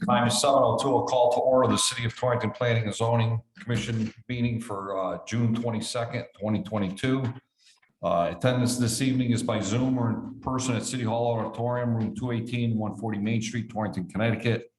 Time is 7:02. I'll call to order the City of Torrington Planning and Zoning Commission meeting for June 22nd, 2022. Attendance this evening is by Zoom or in person at City Hall Auditorium, room 218, 140 Main Street, Torrington, Connecticut.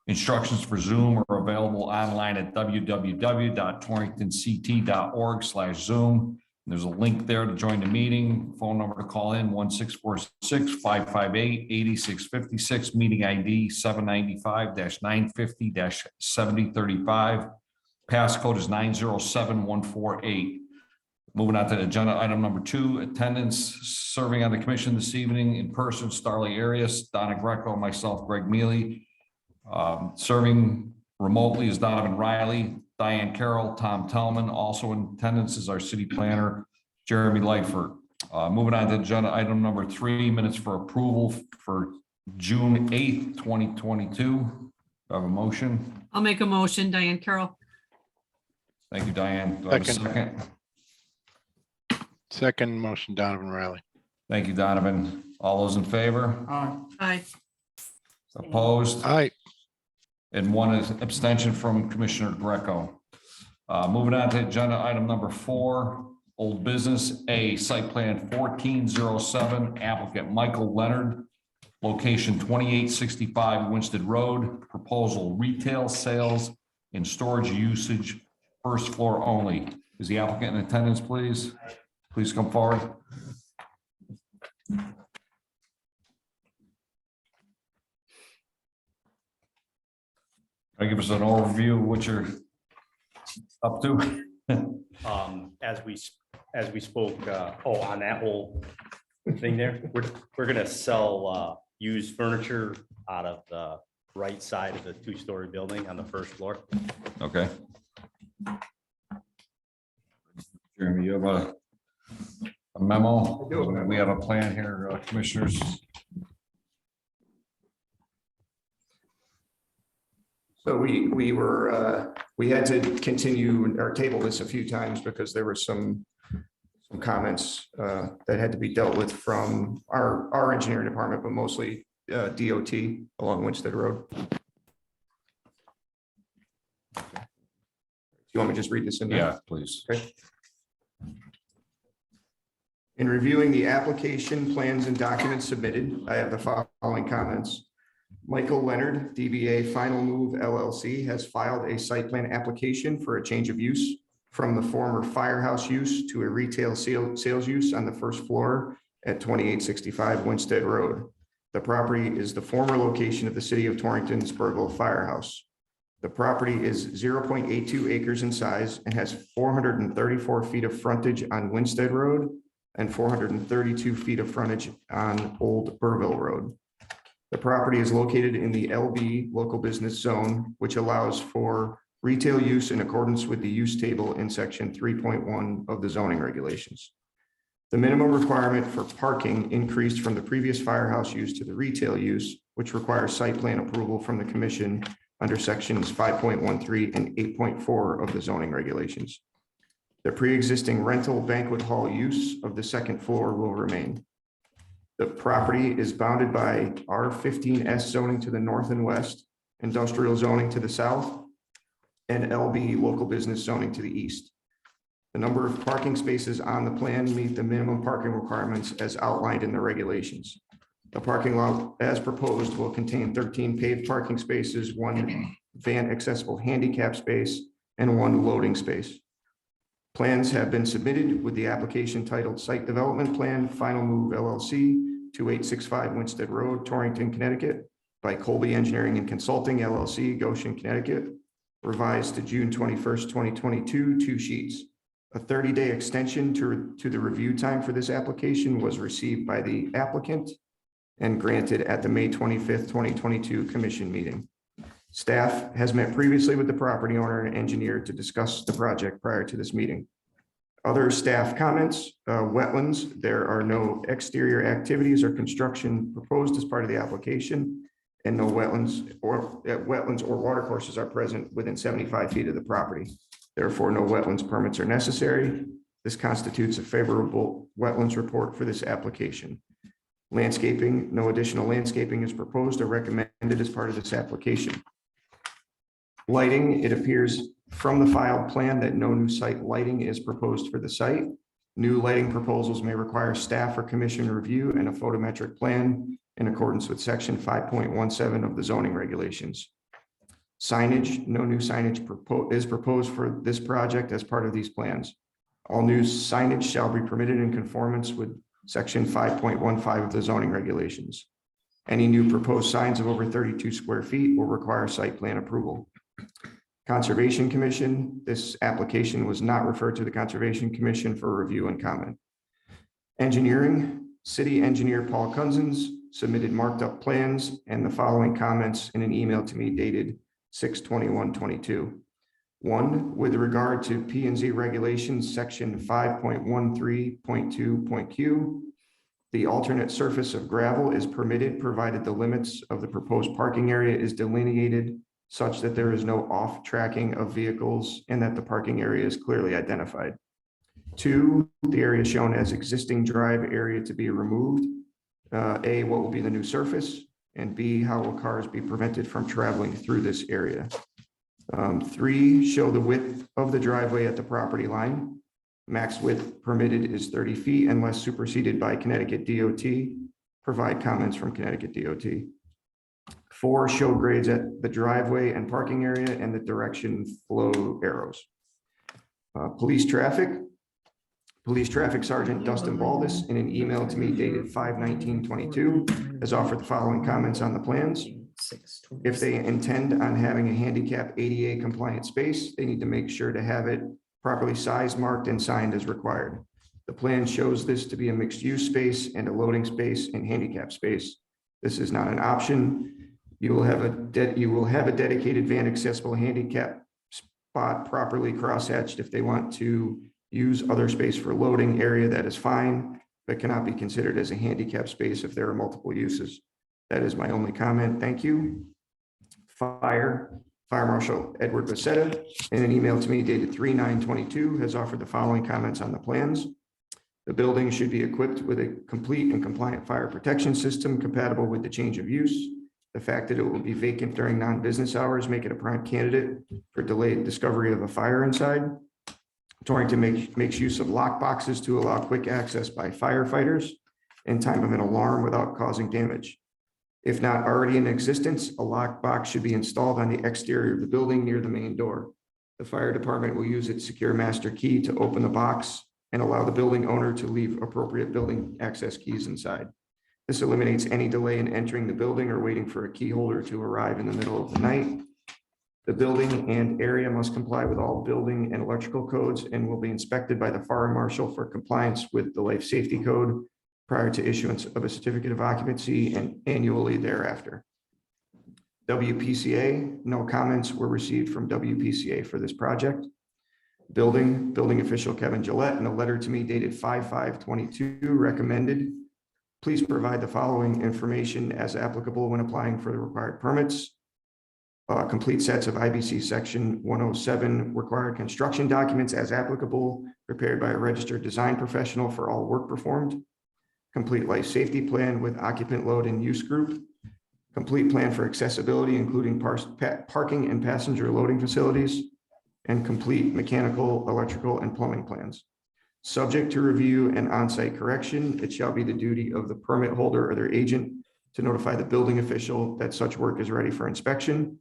Instructions for Zoom are available online at www.torringtonct.org/Zoom. There's a link there to join the meeting. Phone number to call in 1-646-558-8656. Meeting ID 795-950-7035. Passcode is 907148. Moving on to agenda item number 2, attendance. Serving on the commission this evening in person, Starley Arias, Donna Greco, myself, Greg Mealy. Serving remotely is Donovan Riley, Diane Carroll, Tom Tellman. Also in attendance is our city planner, Jeremy Lightford. Moving on to agenda item number 3, minutes for approval for June 8th, 2022. Do I have a motion? I'll make a motion, Diane Carroll. Thank you, Diane. Do I have a second? Second motion, Donovan Riley. Thank you, Donovan. All those in favor? Aye. Opposed? Aye. And one is abstention from Commissioner Greco. Moving on to agenda item number 4, old business. A, site plan 1407, applicant Michael Leonard, location 2865 Winstead Road, proposal retail sales and storage usage, first floor only. Is the applicant in attendance, please? Please come forward. Give us an overview of what you're up to. As we spoke, on that whole thing there, we're gonna sell used furniture out of the right side of the 2-story building on the first floor. Okay. Jeremy, you have a memo? We have a plan here, commissioners. So we had to continue or table this a few times because there were some comments that had to be dealt with from our engineering department, but mostly DOT along Winstead Road. Do you want me to just read this in there? Yeah, please. Okay. In reviewing the application, plans, and documents submitted, I have the following comments. Michael Leonard, DBA Final Move LLC, has filed a site plan application for a change of use from the former firehouse use to a retail sales use on the first floor at 2865 Winstead Road. The property is the former location of the City of Torrington's Burville Firehouse. The property is 0.82 acres in size and has 434 feet of frontage on Winstead Road and 432 feet of frontage on Old Burville Road. The property is located in the LB local business zone, which allows for retail use in accordance with the use table in section 3.1 of the zoning regulations. The minimum requirement for parking increased from the previous firehouse use to the retail use, which requires site plan approval from the commission under sections 5.13 and 8.4 of the zoning regulations. The pre-existing rental banquet hall use of the second floor will remain. The property is bounded by R15S zoning to the north and west, industrial zoning to the south, and LB local business zoning to the east. The number of parking spaces on the plan meet the minimum parking requirements as outlined in the regulations. The parking lot as proposed will contain 13 paved parking spaces, 1 van accessible handicap space, and 1 loading space. Plans have been submitted with the application titled Site Development Plan, Final Move LLC, 2865 Winstead Road, Torrington, Connecticut, by Colby Engineering and Consulting LLC, Goshen, Connecticut, revised to June 21st, 2022, 2 sheets. A 30-day extension to the review time for this application was received by the applicant and granted at the May 25th, 2022 commission meeting. Staff has met previously with the property owner and engineer to discuss the project prior to this meeting. Other staff comments, wetlands, there are no exterior activities or construction proposed as part of the application, and no wetlands or watercourses are present within 75 feet of the property. Therefore, no wetlands permits are necessary. This constitutes a favorable wetlands report for this application. Landscaping, no additional landscaping is proposed or recommended as part of this application. Lighting, it appears from the filed plan that no new site lighting is proposed for the site. New lighting proposals may require staff or commission review and a photometric plan in accordance with section 5.17 of the zoning regulations. Signage, no new signage is proposed for this project as part of these plans. All new signage shall be permitted in conformance with section 5.15 of the zoning regulations. Any new proposed signs of over 32 square feet will require site plan approval. Conservation Commission, this application was not referred to the Conservation Commission for review and comment. Engineering, City Engineer Paul Cousins submitted marked up plans and the following comments in an email to me dated 6/21/22. One, with regard to P and Z regulations, section 5.13.2.q, the alternate surface of gravel is permitted provided the limits of the proposed parking area is delineated such that there is no off tracking of vehicles and that the parking area is clearly identified. Two, the area shown as existing drive area to be removed. A, what will be the new surface? And B, how will cars be prevented from traveling through this area? Three, show the width of the driveway at the property line. Max width permitted is 30 feet unless superseded by Connecticut DOT. Provide comments from Connecticut DOT. Four, show grades at the driveway and parking area and the direction flow arrows. Police traffic Sergeant Dustin Baldus in an email to me dated 5/19/22 has offered the following comments on the plans. If they intend on having a handicap ADA compliant space, they need to make sure to have it properly sized, marked, and signed as required. The plan shows this to be a mixed use space and a loading space and handicap space. This is not an option. You will have a dedicated van accessible handicap spot properly crosshatched if they want to use other space for loading area. That is fine, but cannot be considered as a handicap space if there are multiple uses. That is my only comment. Thank you. Fire Marshal Edward Bassetta in an email to me dated 3/9/22 has offered the following comments on the plans. The building should be equipped with a complete and compliant fire protection system compatible with the change of use. The fact that it will be vacant during non-business hours make it a prime candidate for delayed discovery of a fire inside. Torrington makes use of lock boxes to allow quick access by firefighters in time of an alarm without causing damage. If not already in existence, a lock box should be installed on the exterior of the building near the main door. The fire department will use its secure master key to open the box and allow the building owner to leave appropriate building access keys inside. This eliminates any delay in entering the building or waiting for a key holder to arrive in the middle of the night. The building and area must comply with all building and electrical codes and will be inspected by the fire marshal for compliance with the life safety code prior to issuance of a certificate of occupancy and annually thereafter. WPCA, no comments were received from WPCA for this project. Building official Kevin Gillette in a letter to me dated 5/5/22 recommended, please provide the following information as applicable when applying for the required permits. Complete sets of IBC section 107 required construction documents as applicable, prepared by a registered design professional for all work performed. Complete life safety plan with occupant load and use group. Complete plan for accessibility, including parking and passenger loading facilities, and complete mechanical, electrical, and plumbing plans. Subject to review and on-site correction, it shall be the duty of the permit holder or their agent to notify the building official that such work is ready for inspection.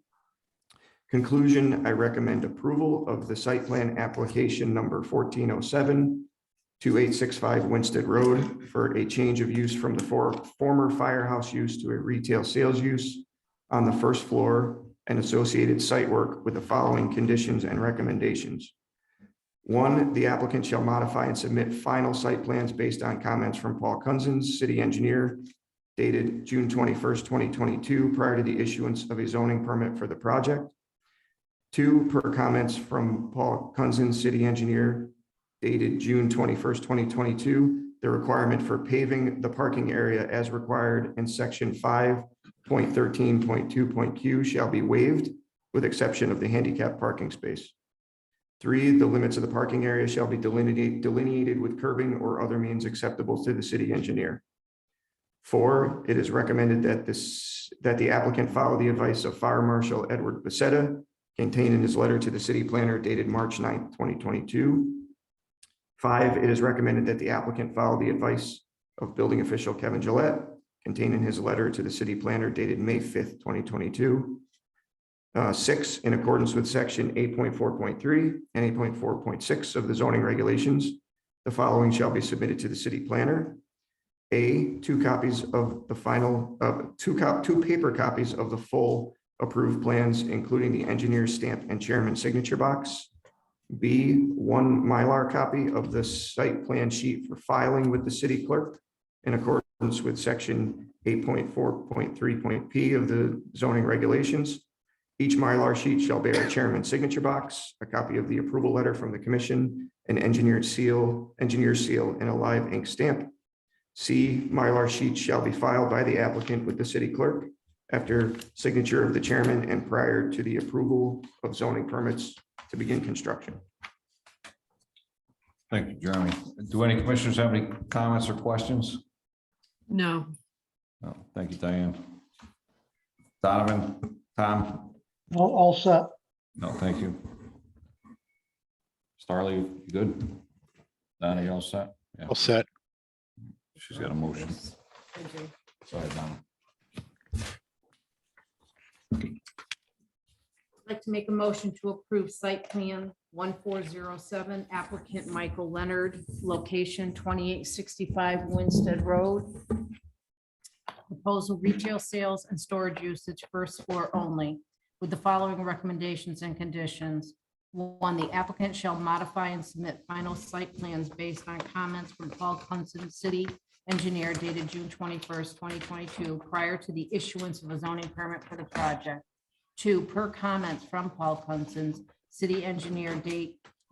Conclusion, I recommend approval of the site plan application number 1407-2865 Winstead Road for a change of use from the former firehouse use to a retail sales use on the first floor and associated site work with the following conditions and recommendations. One, the applicant shall modify and submit final site plans based on comments from Paul Cousins, city engineer, dated June 21st, 2022, prior to the issuance of a zoning permit for the project. Two, per comments from Paul Cousins, city engineer, dated June 21st, 2022, the requirement for paving the parking area as required in section 5.13.2.q shall be waived with exception of the handicap parking space. Three, the limits of the parking area shall be delineated with curbing or other means acceptable to the city engineer. 4, it is recommended that the applicant follow the advice of Fire Marshal Edward Becerra contained in his letter to the city planner dated March 9th, 2022. 5, it is recommended that the applicant follow the advice of building official Kevin Gillette contained in his letter to the city planner dated May 5th, 2022. 6, in accordance with section 8.4.3 and 8.4.6 of the zoning regulations, the following shall be submitted to the city planner. A, 2 copies of the final, two paper copies of the full approved plans, including the engineer's stamp and chairman's signature box. B, 1 Mylar copy of the site plan sheet for filing with the city clerk in accordance with section 8.4.3.p of the zoning regulations. Each Mylar sheet shall bear a chairman's signature box, a copy of the approval letter from the commission, an engineer's seal, and a live ink stamp. C, Mylar sheets shall be filed by the applicant with the city clerk after signature of the chairman and prior to the approval of zoning permits to begin construction. Thank you, Jeremy. Do any commissioners have any comments or questions? No. No, thank you, Diane. Donovan, Tom? All set. No, thank you. Starley, you good? Donna, you all set? Yeah, All set. she's got a motion. Sorry, Donna. I'd like to make a motion to approve site plan 1407, applicant Michael Leonard, location 2865 Winstead Road. Proposal retail sales and storage usage first floor only, with the following recommendations and conditions. 1, the applicant shall modify and submit final site plans based on comments from Paul Clemson, city engineer dated June 21st, 2022, prior to the issuance of a zoning permit for the project. 2, per comments from Paul Clemson, city engineer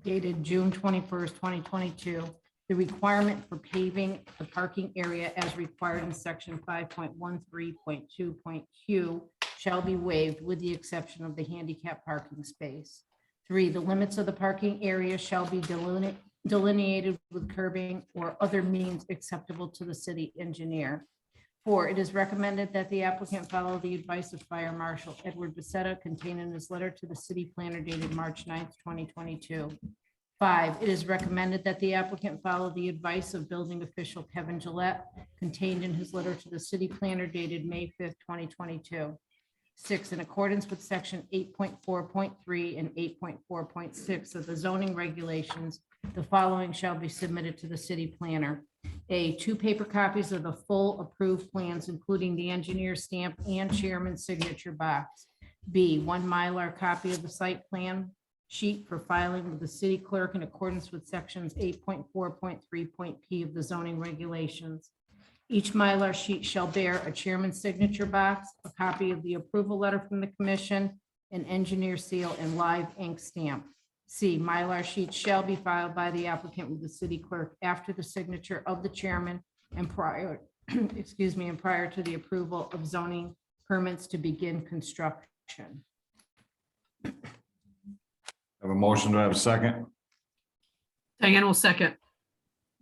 dated June 21st, 2022, the requirement for paving the parking area as required in section 5.13.2.q shall be waived with the exception of the handicap parking space. 3, the limits of the parking area shall be delineated with curbing or other means acceptable to the city engineer. 4, it is recommended that the applicant follow the advice of Fire Marshal Edward Becerra contained in his letter to the city planner dated March 9th, 2022. 5, it is recommended that the applicant follow the advice of building official Kevin Gillette contained in his letter to the city planner dated May 5th, 2022. 6, in accordance with section 8.4.3 and 8.4.6 of the zoning regulations, the following shall be submitted to the city planner. A, 2 paper copies of the full approved plans, including the engineer's stamp and chairman's signature box. B, 1 Mylar copy of the site plan sheet for filing with the city clerk in accordance with sections 8.4.3.p of the zoning regulations. Each Mylar sheet shall bear a chairman's signature box, a copy of the approval letter from the commission, an engineer seal, and live ink stamp. C, Mylar sheets shall be filed by the applicant with the city clerk after the signature of the chairman and prior, and prior to the approval of zoning permits to begin construction. Have a motion, do I have a second? Diane will second.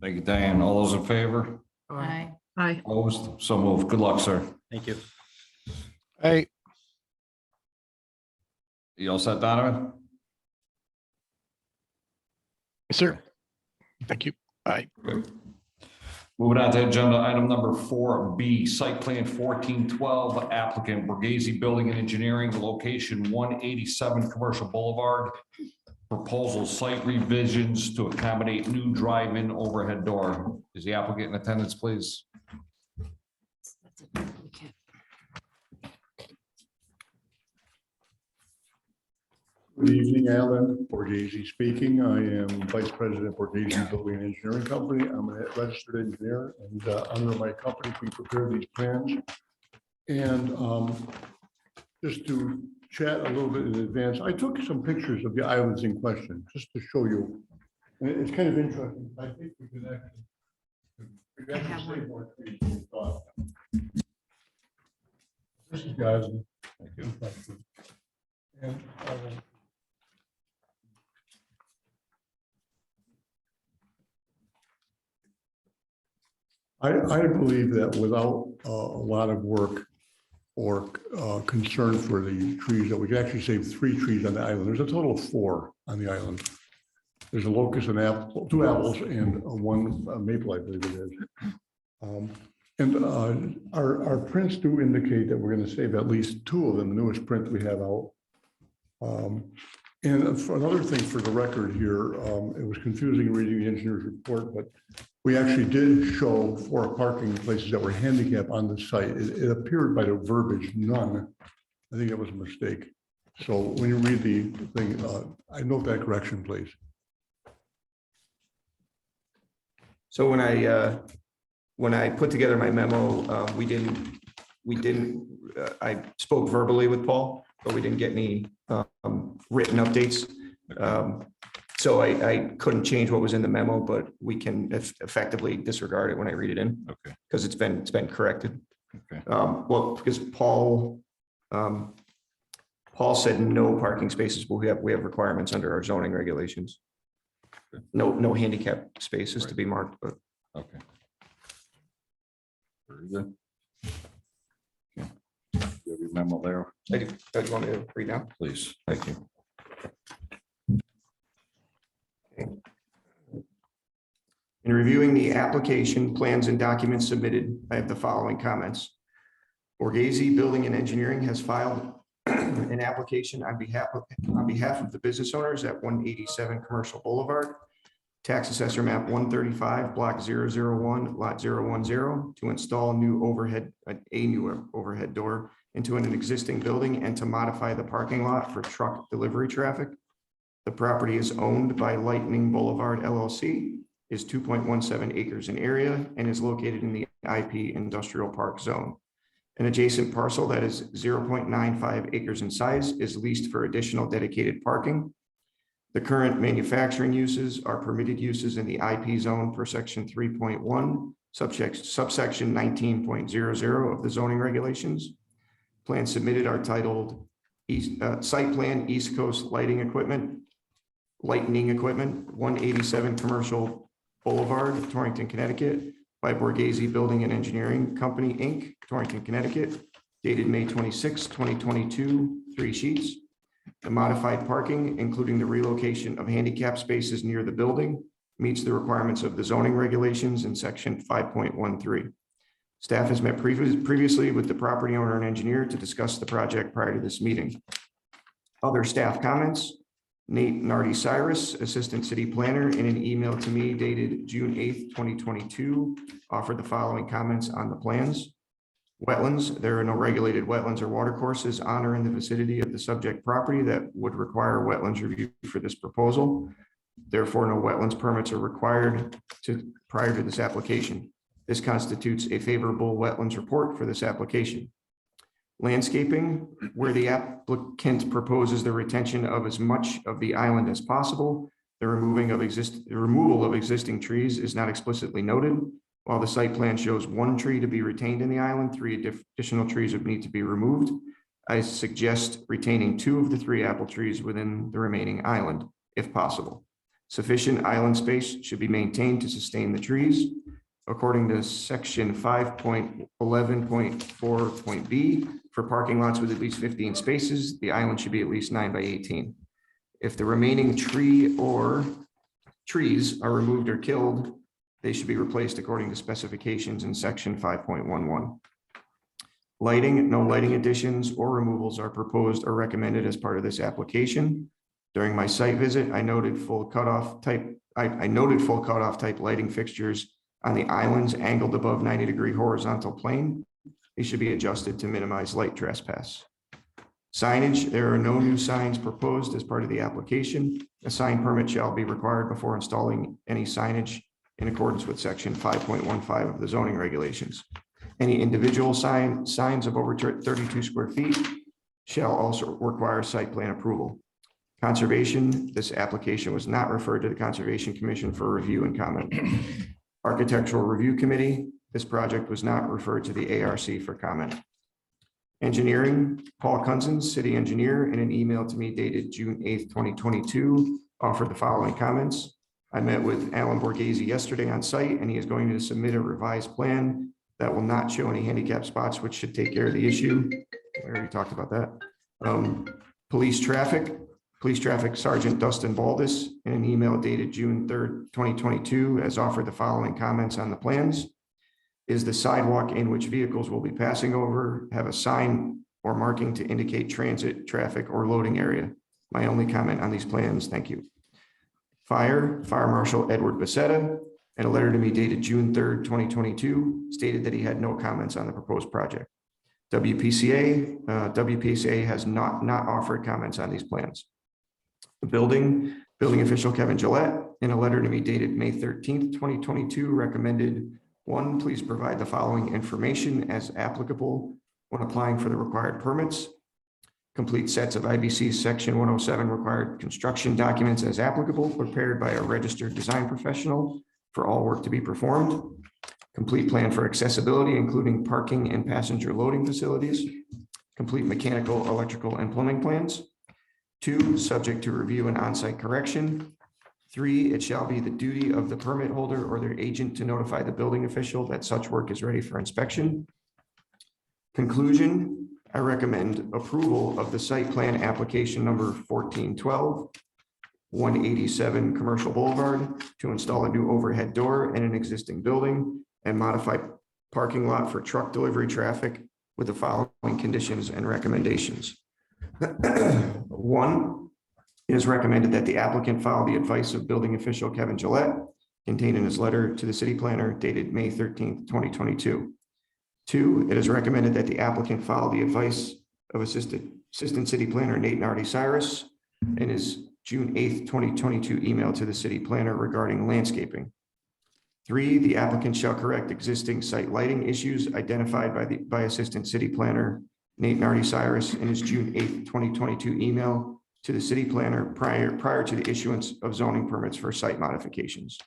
Thank you, Diane. All those in favor? Aye. Aye. Opposed? So moved. Good luck, sir. Thank you. Hey, You all set, Donovan? yes, sir. Thank you. Bye. Good. Moving on to agenda item number 4B, site plan 1412, applicant Borghese Building and Engineering, location 187 Commercial Boulevard. Proposal site revisions to accommodate new drive-in overhead door. Is the applicant in attendance, please? Good evening, Alan Borghese speaking. I am Vice President Borghese Building and Engineering Company. I'm a registered engineer, and under my company, we prepare these plans. And just to chat a little bit in advance, I took some pictures of the islands in question, just to show you. And it's kind of interesting. I think we can actually save more trees than we thought. This is the island. And I believe that without a lot of work or concern for the trees, that we could actually save 3 trees on the island. There's a total of 4 on the island. There's a locust and apple, 2 apples and 1 maple, I believe it is. And our prints do indicate that we're going to save at least 2 of them, the newest print we have out. And for another thing for the record here, it was confusing reading the engineer's report, but we actually did show 4 parking places that were handicapped on the site. It appeared by the verbiage, none. I think that was a mistake. So when you read the thing, I note that correction, please. So when I put together my memo, I spoke verbally with Paul, but we didn't get any written updates. So I couldn't change what was in the memo, but we can effectively disregard it when I read it in. Okay. Because it's been corrected. Okay. Well, because Paul said no parking spaces, but we have requirements under our zoning regulations. No handicap spaces to be marked, but. Okay. Very good. Okay. You have your memo there, I do. Do you want me to read now? please? Thank you. In reviewing the application, plans and documents submitted, I have the following comments. Borghese Building and Engineering has filed an application on behalf of the business owners at 187 Commercial Boulevard, tax assessor map 135, block 001, lot 010, to install a new overhead door into an existing building and to modify the parking lot for truck delivery traffic. The property is owned by Lightning Boulevard LLC, is 2.17 acres in area, and is located in the IP Industrial Park Zone. An adjacent parcel that is 0.95 acres in size is leased for additional dedicated parking. The current manufacturing uses are permitted uses in the IP zone per section 3.1, subsection 19.00 of the zoning regulations. Plans submitted are titled Site Plan East Coast Lightning Equipment, 187 Commercial Boulevard, Torrington, Connecticut, by Borghese Building and Engineering Company, Inc., Torrington, Connecticut, dated May 26, 2022, 3 sheets. The modified parking, including the relocation of handicap spaces near the building, meets the requirements of the zoning regulations in section 5.13. Staff has met previously with the property owner and engineer to discuss the project prior to this meeting. Other staff comments. Nate Nardi Cyrus, Assistant City Planner, in an email to me dated June 8th, 2022, offered the following comments on the plans. Wetlands, there are no regulated wetlands or watercourses on or in the vicinity of the subject property that would require wetlands review for this proposal. Therefore, no wetlands permits are required prior to this application. This constitutes a favorable wetlands report for this application. Landscaping, where the applicant proposes the retention of as much of the island as possible, the removal of existing trees is not explicitly noted. While the site plan shows 1 tree to be retained in the island, 3 additional trees would need to be removed. I suggest retaining 2 of the 3 apple trees within the remaining island, if possible. Sufficient island space should be maintained to sustain the trees. According to section 5.11.4.b, for parking lots with at least 15 spaces, the island should be at least 9 by 18. If the remaining tree or trees are removed or killed, they should be replaced according to specifications in section 5.11. Lighting, no lighting additions or removals are proposed or recommended as part of this application. During my site visit, I noted full cutoff type lighting fixtures on the islands angled above 90-degree horizontal plane. They should be adjusted to minimize light trespass. Signage, there are no new signs proposed as part of the application. A sign permit shall be required before installing any signage in accordance with section 5.15 of the zoning regulations. Any individual signs of over 32 square feet shall also require site plan approval. Conservation, this application was not referred to the Conservation Commission for review and comment. Architectural Review Committee, this project was not referred to the ARC for comment. Engineering, Paul Cousins, city engineer, in an email to me dated June 8th, 2022, offered the following comments. I met with Alan Borghese yesterday on site, and he is going to submit a revised plan that will not show any handicap spots, which should take care of the issue. We already talked about that. Police traffic Sergeant Dustin Baldus, in an email dated June 3rd, 2022, has offered the following comments on the plans. Is the sidewalk in which vehicles will be passing over have a sign or marking to indicate transit, traffic, or loading area? My only comment on these plans, thank you. Fire Marshal Edward Becerra, in a letter to me dated June 3rd, 2022, stated that he had no comments on the proposed project. WPCA has not offered comments on these plans. The building official Kevin Gillette, in a letter to me dated May 13th, 2022, recommended, 1, please provide the following information as applicable when applying for the required permits. Complete sets of IBC Section 107 required construction documents as applicable, prepared by a registered design professional for all work to be performed. Complete plan for accessibility, including parking and passenger loading facilities. Complete mechanical, electrical, and plumbing plans. 2, subject to review and on-site correction. 3, it shall be the duty of the permit holder or their agent to notify the building official that such work is ready for inspection. Conclusion, I recommend approval of the site plan application number 1412, 187 Commercial Boulevard, to install a new overhead door in an existing building and modify parking lot for truck delivery traffic with the following conditions and recommendations. 1, it is recommended that the applicant follow the advice of building official Kevin Gillette contained in his letter to the city planner dated May 13th, 2022. 2, it is recommended that the applicant follow the advice of Assistant City Planner Nate Nardi Cyrus in his June 8th, 2022 email to the city planner regarding landscaping. 3, the applicant shall correct existing site lighting issues identified by Assistant City Planner Nate Nardi Cyrus in his June 8th, 2022 email to the city planner prior to the issuance of zoning permits for site modifications.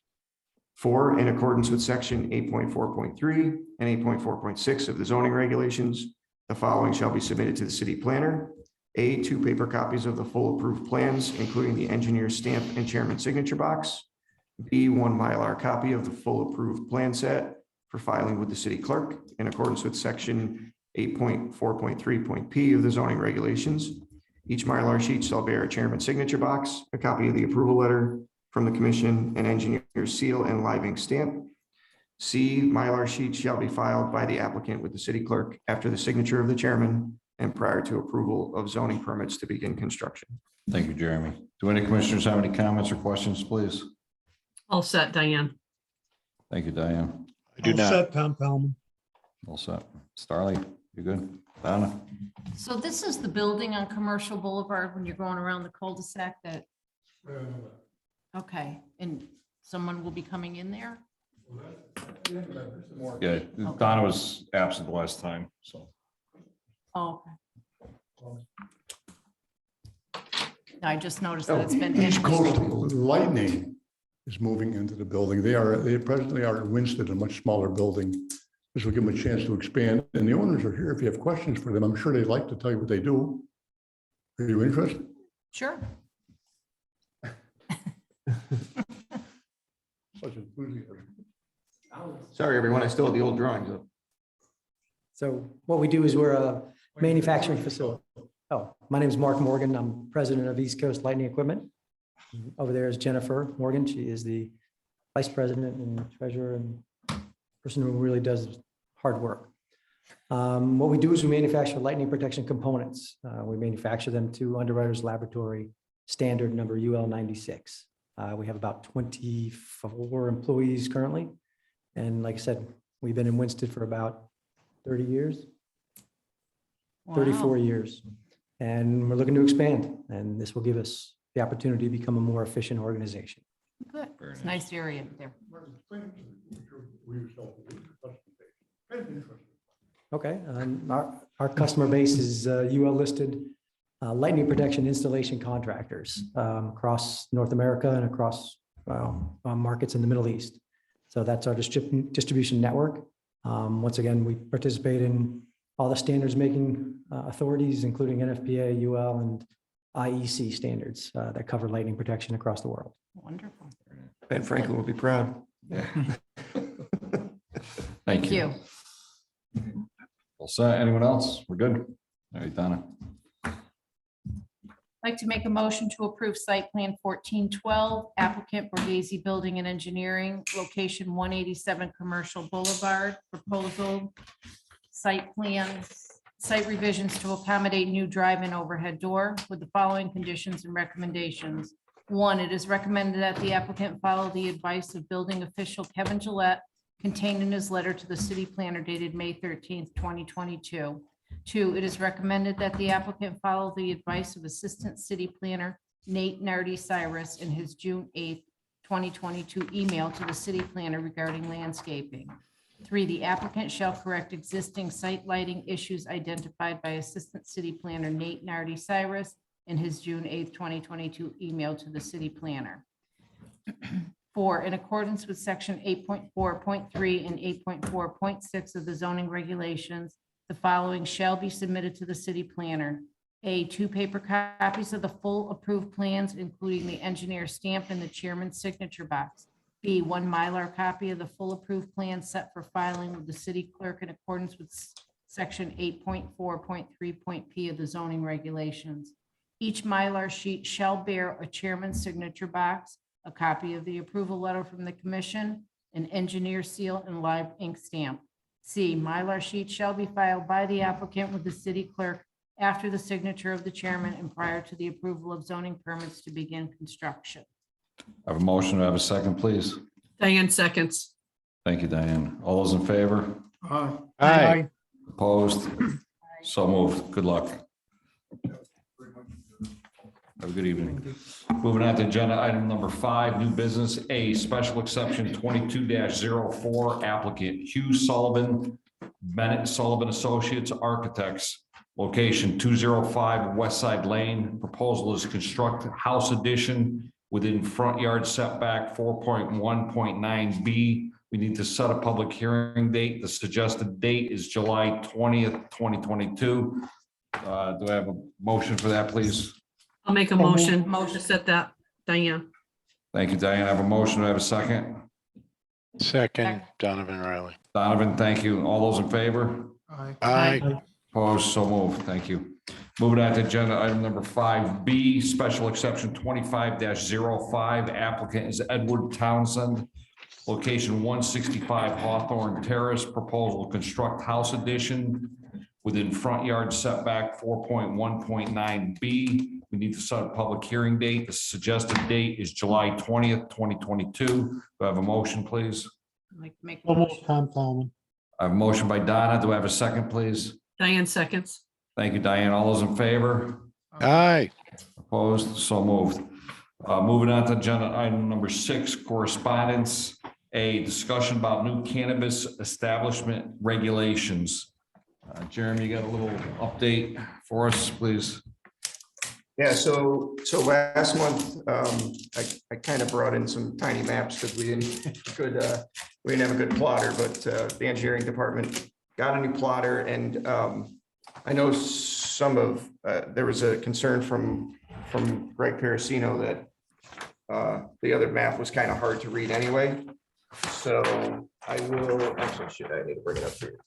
4, in accordance with section 8.4.3 and 8.4.6 of the zoning regulations, the following shall be submitted to the city planner. A, 2 paper copies of the full approved plans, including the engineer's stamp and chairman's signature box. B, 1 Mylar copy of the full approved plan set for filing with the city clerk in accordance with section 8.4.3.p of the zoning regulations. Each Mylar sheet shall bear a chairman's signature box, a copy of the approval letter from the commission, an engineer's seal and live ink stamp. C, Mylar sheet shall be filed by the applicant with the city clerk after the signature of the chairman and prior to approval of zoning permits to begin construction. Thank you, Jeremy. Do any commissioners have any comments or questions, please? All set, Diane. Thank you, Diane. I do All not. set, Tom Palmer. All set. Starley, you good? Donna? So this is the building on Commercial Boulevard when you're going around the cul-de-sac that, okay, and someone will be coming in there? Yeah, Donna was absent the last time, so. Oh, okay. I just noticed that it's been. East Coast Lightning is moving into the building. They presently are in Winston, a much smaller building. This will give them a chance to expand, and the owners are here. If you have questions for them, I'm sure they'd like to tell you what they do. Are you interested? Sure. Such enthusiasm. Sorry, everyone, I still have the old drawings up. So what we do is we're a manufacturing facility. Oh, my name is Mark Morgan. I'm president of East Coast Lightning Equipment. Over there is Jennifer Morgan. She is the vice president and treasurer and person who really does hard work. What we do is we manufacture lightning protection components. We manufacture them to Underwriters Laboratory standard number UL 96. We have about 24 employees currently. And like I said, we've been in Winston for about 30 years, 34 years. And we're looking to expand, and this will give us the opportunity to become a more efficient organization. Good. It's a nice area there. Okay, our customer base is UL listed lightning protection installation contractors across North America and across markets in the Middle East. So that's our distribution network. Once again, we participate in all the standards making authorities, including NFPA, UL, and IEC standards that cover lightning protection across the world. Wonderful. Ben Franklin will be proud. Thank you. All set. Anyone else? We're good. All right, Donna. I'd like to make a motion to approve site plan 1412, applicant Borghese Building and Engineering, location 187 Commercial Boulevard, proposal, site plans, site revisions to accommodate new drive-in overhead door with the following conditions and recommendations. One, it is recommended that the applicant follow the advice of building official Kevin Gillette contained in his letter to the city planner dated May 13th, 2022. Two, it is recommended that the applicant follow the advice of Assistant City Planner Nate Nardi Cyrus in his June 8th, 2022 email to the city planner regarding landscaping. Three, the applicant shall correct existing site lighting issues identified by Assistant City Planner Nate Nardi Cyrus in his June 8th, 2022 email to the city planner. Four, in accordance with section 8.4.3 and 8.4.6 of the zoning regulations, the following shall be submitted to the city planner. A, 2 paper copies of the full approved plans, including the engineer's stamp and the chairman's signature box. B, 1 Mylar copy of the full approved plan set for filing with the city clerk in accordance with section 8.4.3.p of the zoning regulations. Each Mylar sheet shall bear a chairman's signature box, a copy of the approval letter from the commission, an engineer seal, and live ink stamp. C, Mylar sheet shall be filed by the applicant with the city clerk after the signature of the chairman and prior to the approval of zoning permits to begin construction. I have a motion. Do I have a second, please? Diane seconds. Thank you, Diane. All those in favor? Aye. Opposed? So moved. Good luck. Have a good evening. Moving on to agenda item number 5, new business. A, special exception 22-04, applicant Hugh Sullivan, Bennett Sullivan Associates Architects, location 205 West Side Lane. Proposal is construct house addition within front yard setback 4.1.9B. We need to set a public hearing date. The suggested date is July 20th, 2022. Do I have a motion for that, please? I'll make a motion to set that, Diane. Thank you, Diane. I have a motion. Do I have a second? Second, Donovan Riley. Donovan, thank you. All those in favor? Aye. Opposed? So moved. Thank you. Moving on to agenda item number 5B, special exception 25-05, applicant is Edward Townsend, location 165 Hawthorne Terrace, proposal construct house addition within front yard setback 4.1.9B. We need to set a public hearing date. The suggested date is July 20th, 2022. Do I have a motion, please? I'd like to make a motion. I have a motion by Donna. Do I have a second, please? Diane seconds. Thank you, Diane. All those in favor? Aye. Opposed? So moved. Moving on to agenda item number 6, correspondence. A, discussion about new cannabis establishment regulations. Jeremy, you got a little update for us, please? Yeah, so last month, I kind of brought in some tiny maps because we didn't have a good plotter, but the engineering department got a new plotter, and I know there was a concern from Greg Parasino that the other map was kind of hard to read anyway. So I will, actually, I need to bring it up here.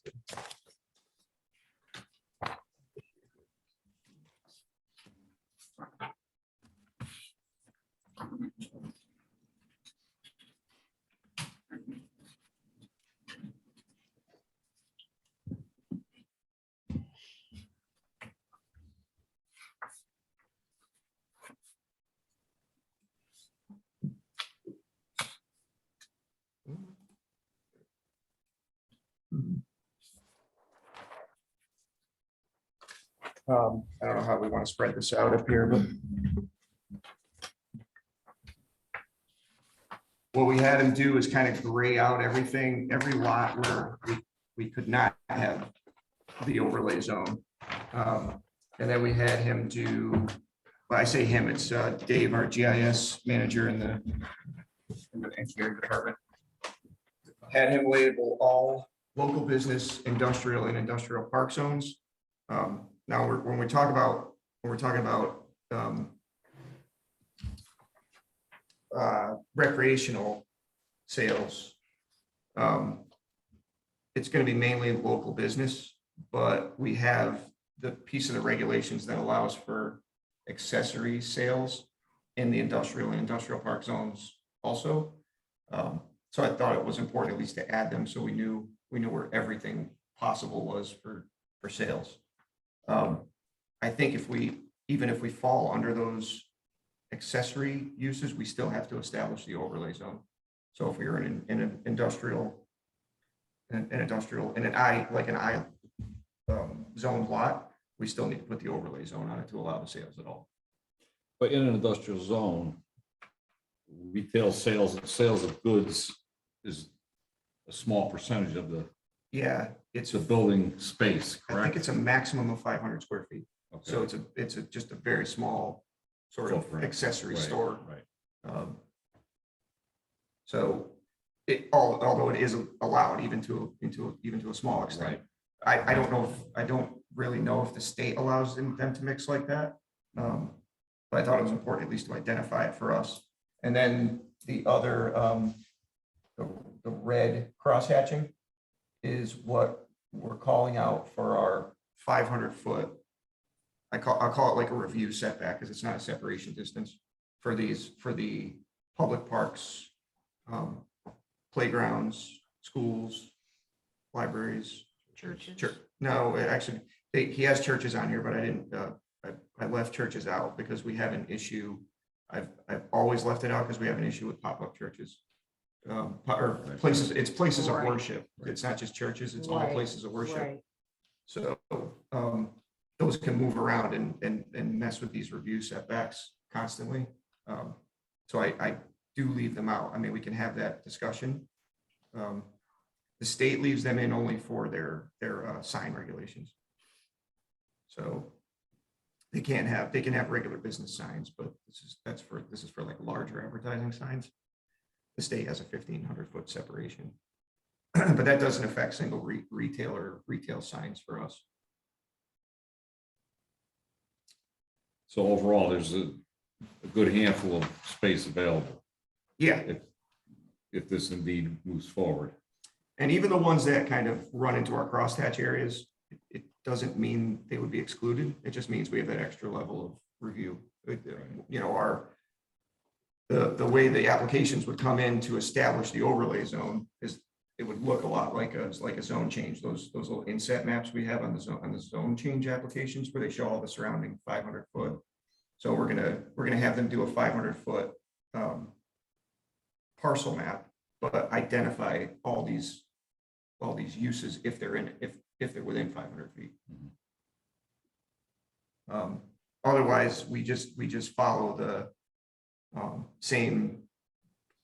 I don't know how we want to spread this out up here, but what we had him do is kind of gray out everything, every lot where we could not have the overlay zone. And then we had him do, well, I say him, it's Dave, our GIS manager in the engineering department. Had him label all local business, industrial, and industrial park zones. Now, when we're talking about recreational sales, it's going to be mainly local business, but we have the piece of the regulations that allows for accessory sales in the industrial and industrial park zones also. So I thought it was important at least to add them so we knew where everything possible was for sales. I think even if we fall under those accessory uses, we still have to establish the overlay zone. So if we were in an industrial, in an I zoned lot, we still need to put the overlay zone on it to allow the sales at all. But in an industrial zone, retail sales of goods is a small percentage of the Yeah, it's building space, I think correct? it's a maximum of 500 square feet. Okay. So it's just a very small sort of Footprint. accessory Right, store. Right. So although it is allowed even to a small extent, I don't know if, I don't really know if the state allows them to mix like that. But I thought it was important at least to identify it for us. And then the other, the red cross hatching is what we're calling out for our 500-foot. I'll call it like a review setback because it's not a separation distance for the public parks, playgrounds, schools, libraries. Churches. No, actually, he has churches on here, but I didn't, I left churches out because we have an issue. I've always left it out because we have an issue with pop-up churches. Or places, it's places of Right. worship. It's not just churches, it's all Right, places of worship. Right. So those can move around and mess with these review setbacks constantly. So I do leave them out. I mean, we can have that discussion. The state leaves them in only for their sign regulations. So they can have regular business signs, but this is for like larger advertising signs. The state has a 1,500-foot separation, but that doesn't affect single retail signs for us. So overall, there's a good handful of space available Yeah, if this indeed moves forward. and even the ones that kind of run into our crosshatch areas, it doesn't mean they would be excluded. It just means we have that extra level of review. You know, the way the applications would come in to establish the overlay zone is it would look a lot like a zone change. Those little inset maps we have on the zone change applications where they show all the surrounding 500-foot. So we're gonna have them do a 500-foot parcel map, but identify all these uses if they're within 500 feet. Otherwise, we just follow the same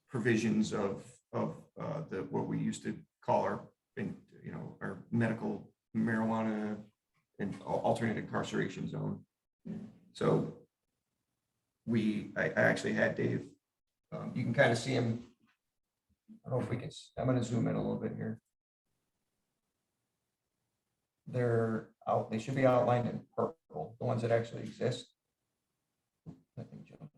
provisions of what we used to call our medical marijuana and alternate incarceration zone. So I actually had Dave. You can kind of see him. I don't know if we can. I'm going to zoom in a little bit here. They're out. They should be outlined in purple. The ones that actually exist. Let me jump.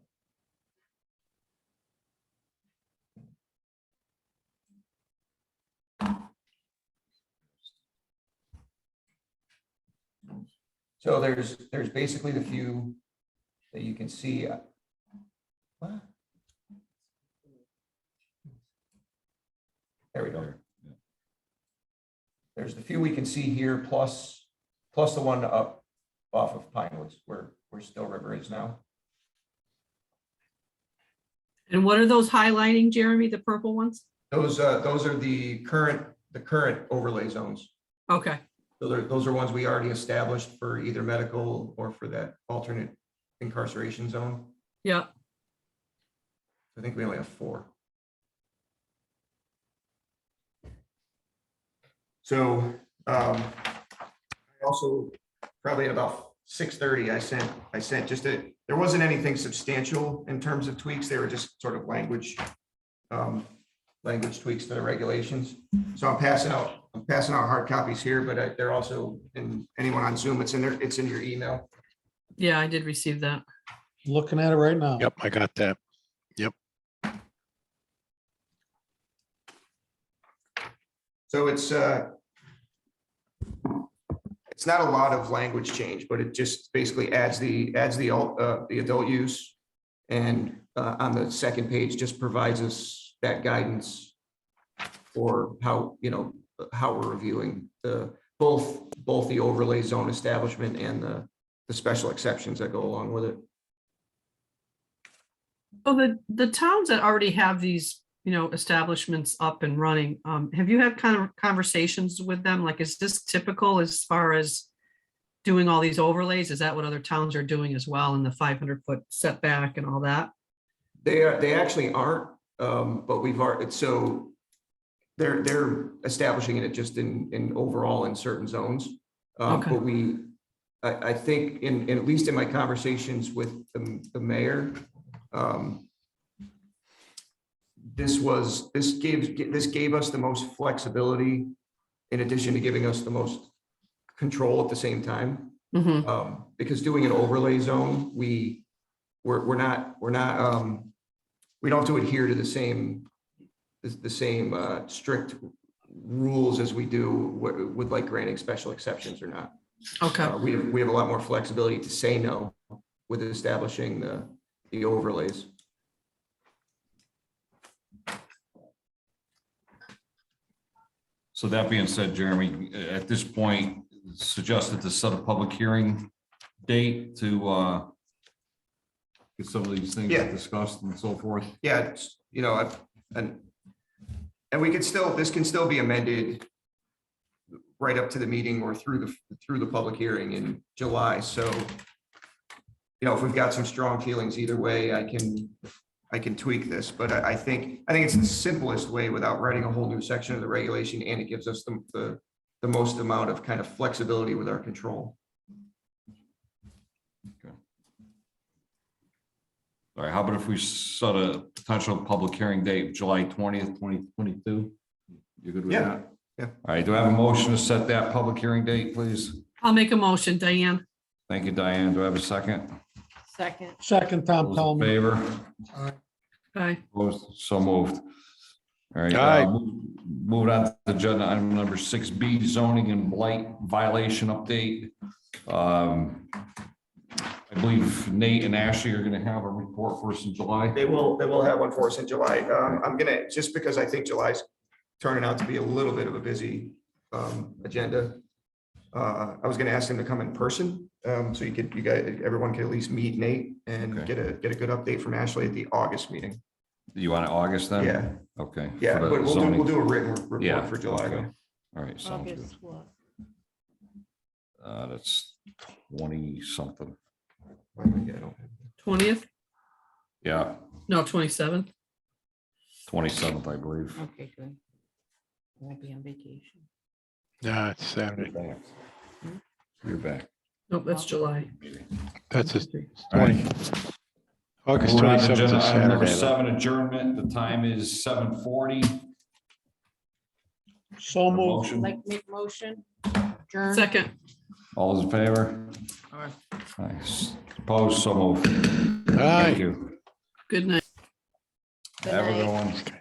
So there's basically the few that you can see. What? There we go. There's the few we can see here, plus the one up off of Pinewoods where Still River is now. And what are those highlighting, Jeremy, the purple ones? Those are the current overlay zones. Okay, So those are ones we already established for either medical or for that alternate incarceration zone. yeah. I think we only have 4. So I also probably at about 6:30, I sent just there wasn't anything substantial in terms of tweaks. They were just sort of language tweaks to the regulations. So I'm passing out hard copies here, but they're also in anyone on Zoom. It's in your email. Yeah, I did receive that. Looking at it right now. Yep, I got that. So it's it's not a lot of language change, but it just basically adds the adult use. And on the second page, just provides us that guidance for how, how we're reviewing both the overlay zone establishment and the special exceptions that go along with it. Well, the towns that already have these, establishments up and running, have you had kind of conversations with them? Like, is this typical as far as doing all these overlays? Is that what other towns are doing as well in the 500-foot setback and all that? They actually aren't, but we've already, so they're establishing it just in overall in certain zones. Okay. But I think at least in my conversations with the mayor, this gave us the most flexibility in addition to giving us the most control at the same time. Mhm. Because doing an overlay zone, we don't have to adhere to the same strict rules as we do with like granting special exceptions or not. Okay. We have a lot more flexibility to say no with establishing the overlays. So that being said, Jeremy, at this point, suggested to set a public hearing date to get some of these things Yeah. discussed and so forth. Yeah, it's, and we could still, this can still be amended right up to the meeting or through the public hearing in July. So, if we've got some strong feelings either way, I can tweak this, but I think it's the simplest way without writing a whole new section of the regulation, and it gives us the most amount of kind of flexibility with our control. All right, how about if we set a potential public hearing date, July 20th, 2022? You good with Yeah, that? yeah. All right, do I have a motion to set that public hearing date, please? I'll make a motion, Diane. Thank you, Diane. Do I have a second? Second. Second, Tom Those in Coleman. favor? Aye. Opposed? So moved. All right. Aye. Moving on to agenda item number 6B, zoning and blight violation update. I believe Nate and Ashley are going to have a report for us in July. They will have one for us in July. I'm gonna, just because I think July's turning out to be a little bit of a busy agenda. I was gonna ask them to come in person, so everyone could at least meet Nate and Okay. get a good update from Ashley at the August meeting. You want it August then? Yeah, Okay. yeah, For but the we'll zoning. do a written Yeah, report for July. okay. though. All right, sounds good. August what? That's 20 something. Yeah, I don't have- 20th? Yeah, No, 27th. 27th, I believe. Okay, good. Won't be on vacation. No, it's Saturday. You're back. Nope, that's July. That's a All right. 20. August Moving on to 27th is agenda item number Saturday. 7, adjournment. The time is 7:40. So Motion. Like make motion? Adjourn? Second. All those in favor? Aye. Nice. Opposed, so moved. Aye. Thank you. Good night. Good Have a night. good one. Okay.